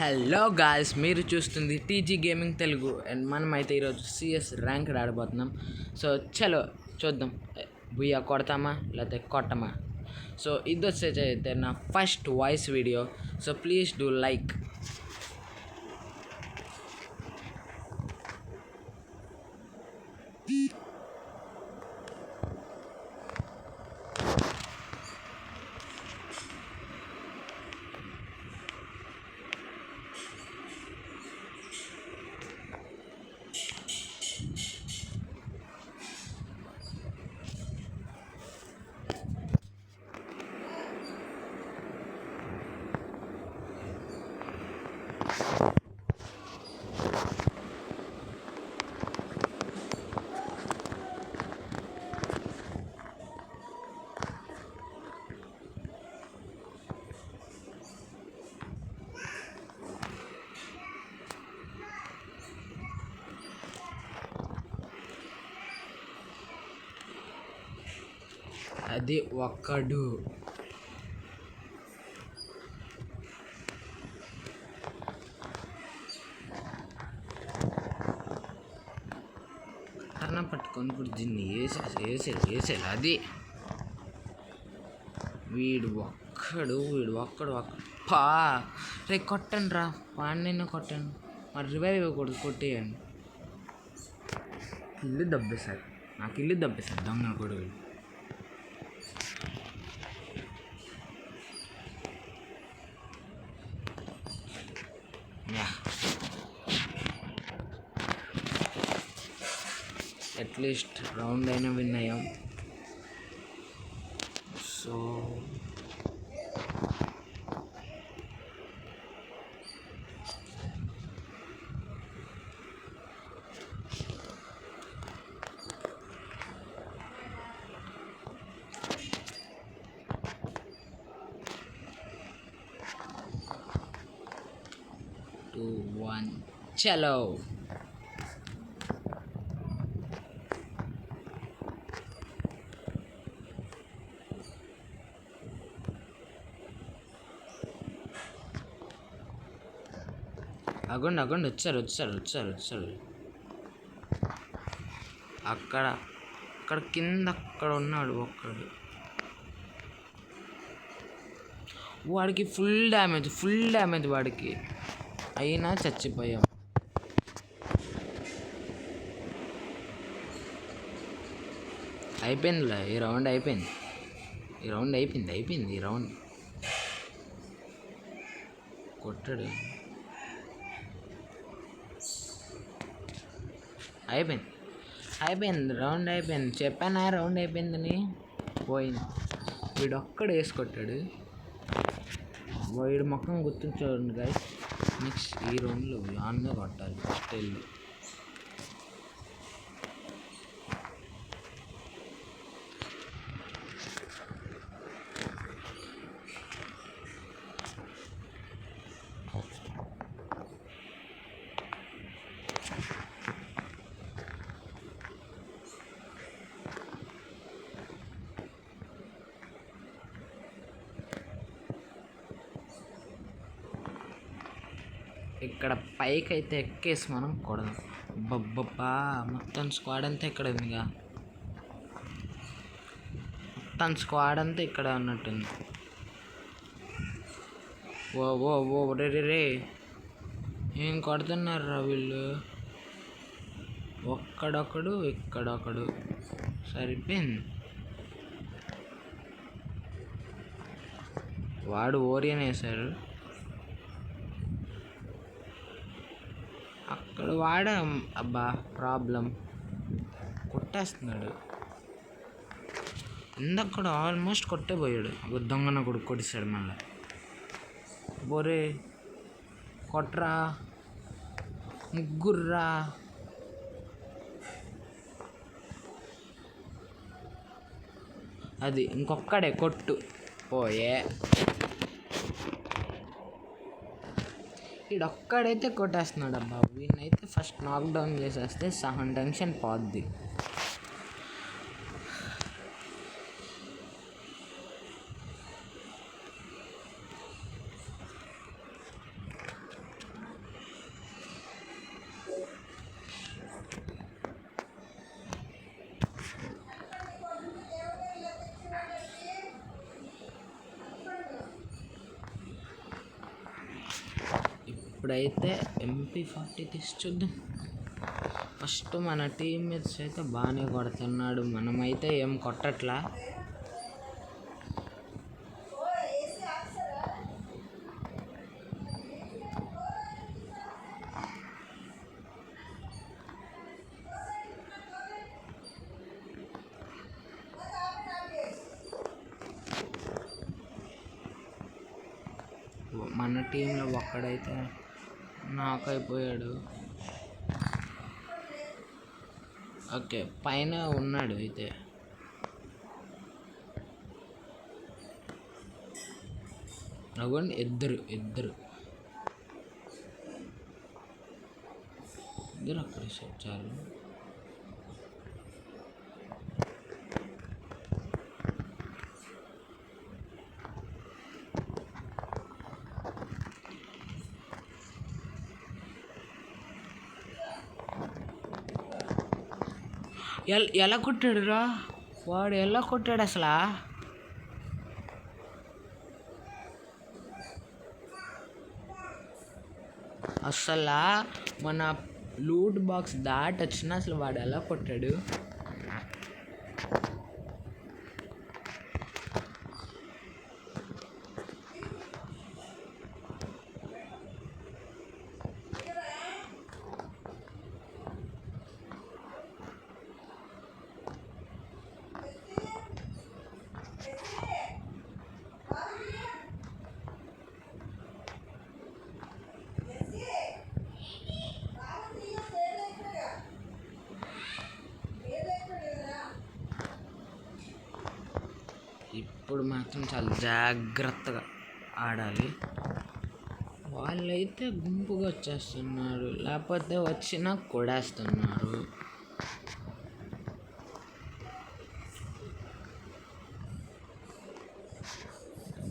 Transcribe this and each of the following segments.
Hello guys, మీరు చూస్తుంది TG gaming Telugu. And మనమైతే ఈరోజు సిఎస్ ర్యాంక్ ఆడబోతున్నాం. సో చలో చూద్దాం, బుయ్యా కొడతామా లేకపోతే కొట్టమా. సో ఇది వచ్చేసి అయితే నా first voice video. So please do like. అది ఒక్కడు. కట్టన పట్టుకొని ఇప్పుడు దీన్ని వేసేది అది. వీడు ఒక్కడు పా రే కొట్టండి రా, వాడినైనా కొట్టండి, మరి రివైవ్ ఇవ్వకూడదు, కొట్టేయండి. నాకు ఇల్లు దబ్బేశారు దొంగ కొడుకు. అట్లీస్ట్ రౌండ్ అయినా విన్ అయ్యాం. సో టూ వన్ చలో. అగండి వచ్చారు. అక్కడ కింద అక్కడ ఉన్నాడు ఒక్కడు. వాడికి ఫుల్ డ్యామేజ్ వాడికి అయినా చచ్చిపోయాం. అయిపోయిందిలే, ఈ రౌండ్ అయిపోయింది. ఈ రౌండ్ కొట్టాడు. అయిపోయింది రౌండ్ అయిపోయింది. చెప్పానా రౌండ్ అయిపోయిందని. పోయింది. వీడు ఒక్కడు వేసుకొట్టాడు. వీడు మొక్కం గుర్తుంచుకోండి గైస్. నెక్స్ట్ ఈ రౌండ్లో ఆన్గా కొట్టాలి ఫస్ట్ వెళ్ళి. ఇక్కడ పైకి అయితే ఎక్కేసి మనం కొడదాం. బొబ్బబ్బా, మొత్తం స్క్వాడ్ అంతా ఇక్కడ ఉందిగా. మొత్తం స్క్వాడ్ అంతా ఇక్కడ ఉన్నట్టుంది. ఓ రే ఏం కొడుతున్నారా వీళ్ళు. ఒక్కడొకడు ఇక్కడొకడు సరిపోయింది. వాడు ఓరియన్ వేశారు. అక్కడ వాడా అబ్బా ప్రాబ్లం కొట్టేస్తున్నాడు. ఇందక్కడ ఆల్మోస్ట్ కొట్టేపోయాడు. దొంగన కొడుకు కొట్టేశాడు మళ్ళీ. బోరే కొట్రా, ముగ్గుర్రా. అది ఇంకొక్కడే కొట్టు పోయే. వీడొక్కడైతే కొట్టేస్తున్నాడు అబ్బా. వీడినైతే ఫస్ట్ నాక్డౌన్ చేసేస్తే సహం టెన్షన్ పోద్ది. ఇప్పుడైతే MP40 తీసి చూద్దాం. ఫస్ట్ మన టీమ్మేట్స్ అయితే బాగానే కొడుతున్నాడు, మనమైతే ఏం కొట్టట్లా. మన టీంలో ఒక్కడైతే నాక్ అయిపోయాడు. ఓకే, పైన ఉన్నాడు అయితే. అవ్వండి, ఇద్దరు అక్కడ వచ్చారు. ఎలా కొట్టాడు రా వాడు, ఎలా కొట్టాడు అసలు? మన లూట్ బాక్స్ దాటి వచ్చిన అసలు వాడు ఎలా కొట్టాడు? ఇప్పుడు మాత్రం చాలా జాగ్రత్తగా ఆడాలి. వాళ్ళైతే గుంపుగా వచ్చేస్తున్నారు, లేకపోతే వచ్చినా కొడేస్తున్నారు.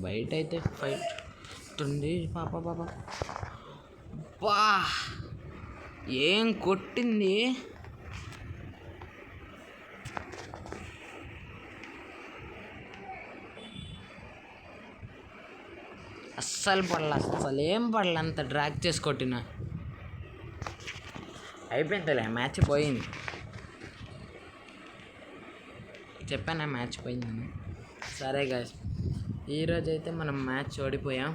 బయట అయితే ఫైట్ ఉంది. పాప బా ఏం కొట్టింది! అస్సలు ఏం పడలే, అంత డ్రాగ్ చేసి కొట్టిన. అయిపోయిందిలే, మ్యాచ్ పోయింది. చెప్పానా మ్యాచ్ పోయిందని. సరే గాయ్స్, ఈరోజు అయితే మనం మ్యాచ్ ఓడిపోయాం.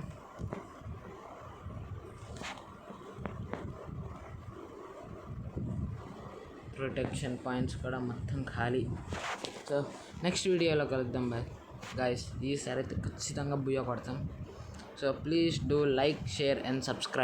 ప్రొటెక్షన్ పాయింట్స్ కూడా మొత్తం ఖాళీ. సో నెక్స్ట్ వీడియోలో కలుద్దాం గాయ్స్. ఈసారి అయితే ఖచ్చితంగా బుయ్య కొడతాం. So please do like, share and subscribe.